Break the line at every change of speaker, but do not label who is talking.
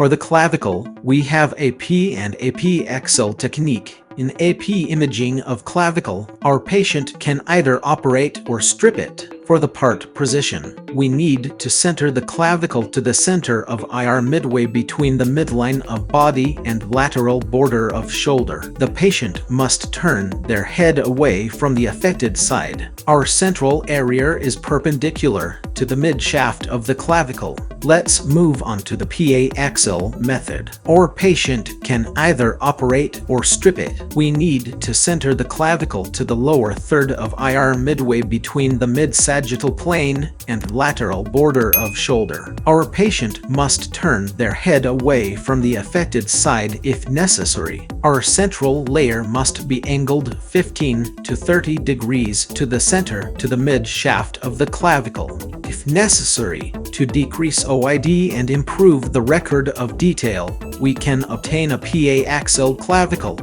For the clavicle, we have AP and AP axial technique. In AP imaging of clavicle, our patient can either operate or strip it. For the part position, we need to center the clavicle to the center of IR midway between the midline of body and lateral border of shoulder. The patient must turn their head away from the affected side. Our central area is perpendicular to the mid-shaft of the clavicle. Let's move on to the PA axial method. Our patient can either operate or strip it. We need to center the clavicle to the lower third of IR midway between the mid-sagittal plane and lateral border of shoulder. Our patient must turn their head away from the affected side if necessary. Our central layer must be angled 15 to 30 degrees to the center to the mid-shaft of the clavicle. If necessary, to decrease OID and improve the record of detail, we can obtain a PA axial clavicle.